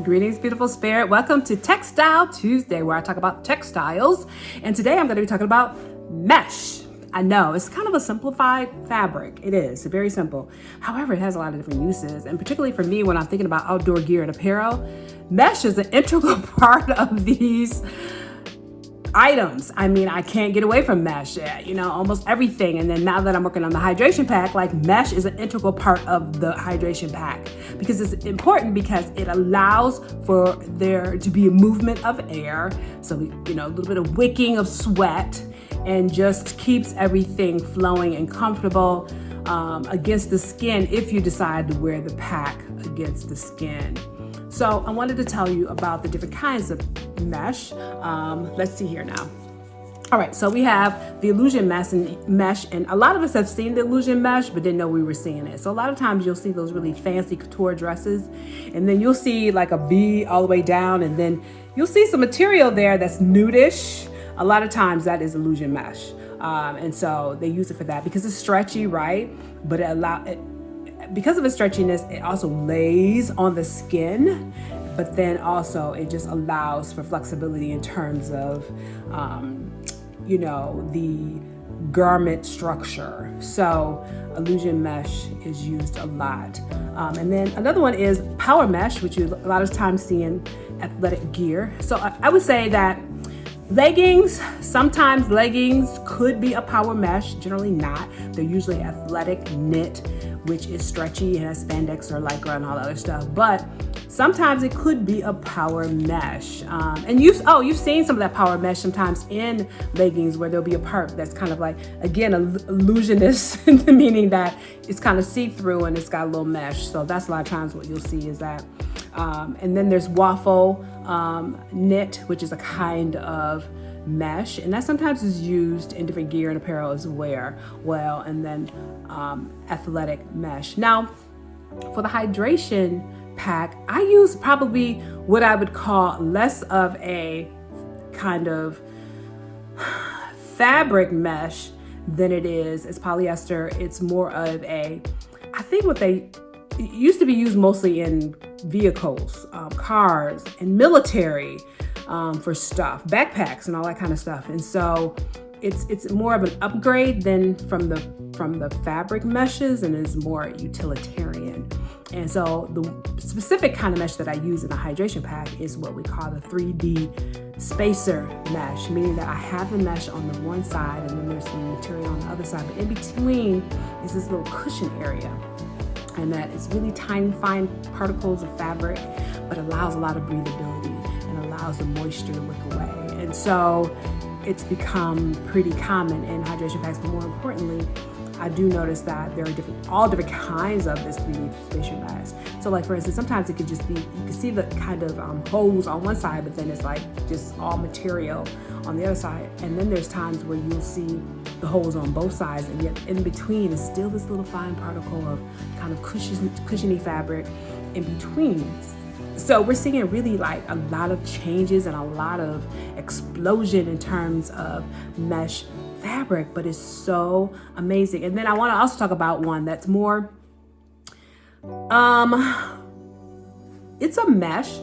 Greetings, beautiful spirit. Welcome to Textile Tuesday, where I talk about textiles. And today I'm going to be talking about mesh. I know it's kind of a simplified fabric. It is very simple. However, it has a lot of different uses. And particularly for me, when I'm thinking about outdoor gear and apparel, mesh is an integral part of these items. I mean, I can't get away from mesh, almost everything. And then now that I'm working on the hydration pack, like mesh is an integral part of the hydration pack because it's important because it allows for there to be a movement of air. So, a little bit of wicking of sweat and just keeps everything flowing and comfortable against the skin if you decide to wear the pack against the skin. So I wanted to tell you about the different kinds of mesh. Let's see here now. All right, so we have the illusion mesh, and a lot of us have seen the illusion mesh, but didn't know we were seeing it. So a lot of times you'll see those really fancy couture dresses, and then you'll see like a V all the way down, and then you'll see some material there that's nudish. A lot of times that is illusion mesh. And so they use it for that because it's stretchy, right? But because of its stretchiness, it also lays on the skin, but then also it just allows for flexibility in terms of, the garment structure. So illusion mesh is used a lot. And then another one is power mesh, which you a lot of times see in athletic gear. So I would say that sometimes leggings could be a power mesh, generally not. They're usually athletic knit, which is stretchy and has spandex or lycra and all that other stuff. But sometimes it could be a power mesh. And you've seen some of that power mesh sometimes in leggings where there'll be a part that's kind of like, again, illusionist, meaning that it's kind of see-through and it's got a little mesh. So that's a lot of times what you'll see is that. And then there's waffle knit, which is a kind of mesh, and that sometimes is used in different gear and apparel as well. And then athletic mesh. Now, for the hydration pack, I use probably what I would call less of a kind of fabric mesh than it's polyester. It's more of I think it used to be used mostly in vehicles, cars, and military for stuff, backpacks and all that kind of stuff. And so it's more of an upgrade than from the fabric meshes, and is more utilitarian. And so the specific kind of mesh that I use in a hydration pack is what we call the 3D spacer mesh, meaning that I have the mesh on the one side and then there's some material on the other side, but in between is this little cushion area. And that it's really tiny, fine particles of fabric, but allows a lot of breathability and allows the moisture to wick away. And so it's become pretty common in hydration packs, but more importantly, I do notice that there are all different kinds of this 3D spacer mesh. So like for instance, sometimes it could just be, you can see the kind of hose on one side, but then it's like just all material on the other side. And then there's times where you'll see the holes on both sides, and yet in between is still this little fine particle of kind of cushiony fabric in between. So we're seeing really like a lot of changes and a lot of explosion in terms of mesh fabric, but it's so amazing. And then I want to also talk about one that's more, it's a mesh.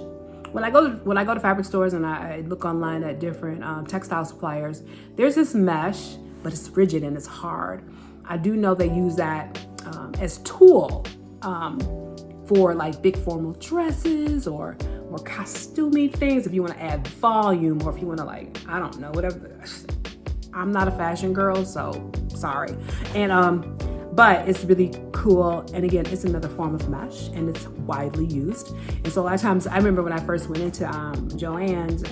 When I go to fabric stores and I look online at different textile suppliers, there's this mesh, but it's rigid and it's hard. I do know they use that as tool for like big formal dresses or more costumey things. If you want to add volume, or if you want to whatever. I'm not a fashion girl, so sorry. And but it's really cool. And again, it's another form of mesh, and it's widely used. And so a lot of times, I remember when I first went into Joann's,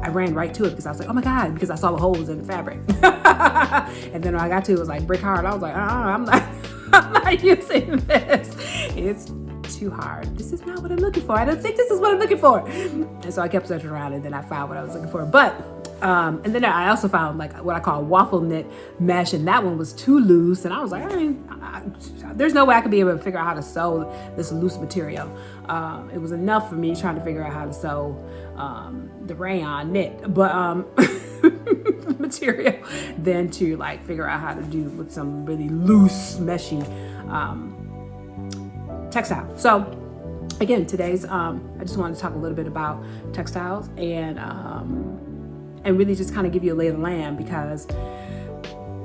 I ran right to it because I was like, oh my God, because I saw the holes in the fabric. And then when I got to it, was like brick hard. I was like, I'm not using this. It's too hard. This is not what I'm looking for. I don't think this is what I'm looking for. And so I kept searching around, and then I found what I was looking for. But and then I also found like what I call waffle knit mesh, and that one was too loose. And I was like, there's no way I could be able to figure out how to sew this loose material. It was enough for me trying to figure out how to sew the rayon knit, but material, than to like figure out how to do with some really loose, meshy textile. So again, today's, I just wanted to talk a little bit about textiles and really just kind of give you a lay of the land, because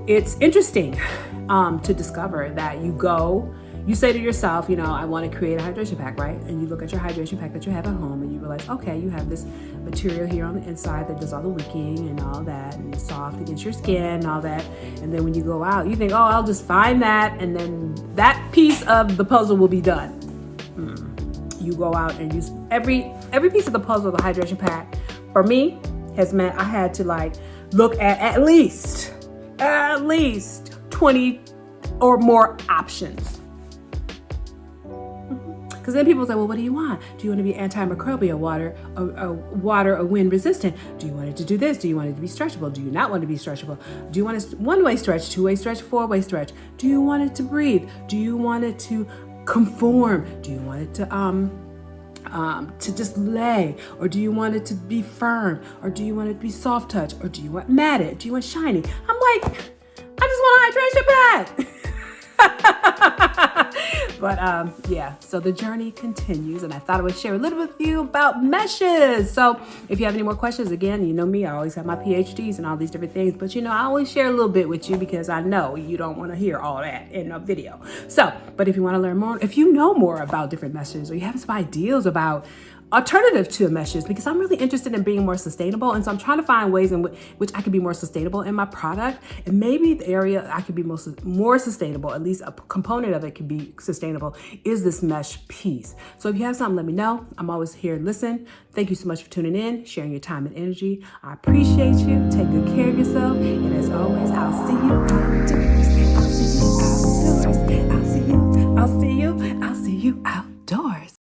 it's interesting to discover that you say to yourself, I want to create a hydration pack, right? And you look at your hydration pack that you have at home and you realize, okay, you have this material here on the inside that does all the wicking and all that, and it's soft against your skin and all that. And then when you go out, you think, oh, I'll just find that, and then that piece of the puzzle will be done. You go out and use every piece of the puzzle of the hydration pack, for me, has meant I had to look at least 20 or more options. Because then people say, well, what do you want? Do you want to be antimicrobial, water or wind resistant? Do you want it to do this? Do you want it to be stretchable? Do you not want it to be stretchable? Do you want it one-way stretch, two-way stretch, four-way stretch? Do you want it to breathe? Do you want it to conform? Do you want it to just lay? Or do you want it to be firm? Or do you want it to be soft touch? Or do you want matted? Do you want shiny? I'm like, I just want a hydration pack. But so the journey continues, and I thought I would share a little bit with you about meshes. So if you have any more questions, again, you know me, I always have my PhDs and all these different things, but I always share a little bit with you because I know you don't want to hear all that in a video. So, but if you want to learn more, if you know more about different meshes, or you have some ideas about alternative to meshes, because I'm really interested in being more sustainable, and so I'm trying to find ways in which I can be more sustainable in my product, and maybe the area I could be more sustainable, at least a component of it can be sustainable, is this mesh piece. So if you have something, let me know. I'm always here to listen. Thank you so much for tuning in, sharing your time and energy. I appreciate you. Take good care of yourself, and as always, I'll see you outdoors. I'll see you outdoors. I'll see you outdoors.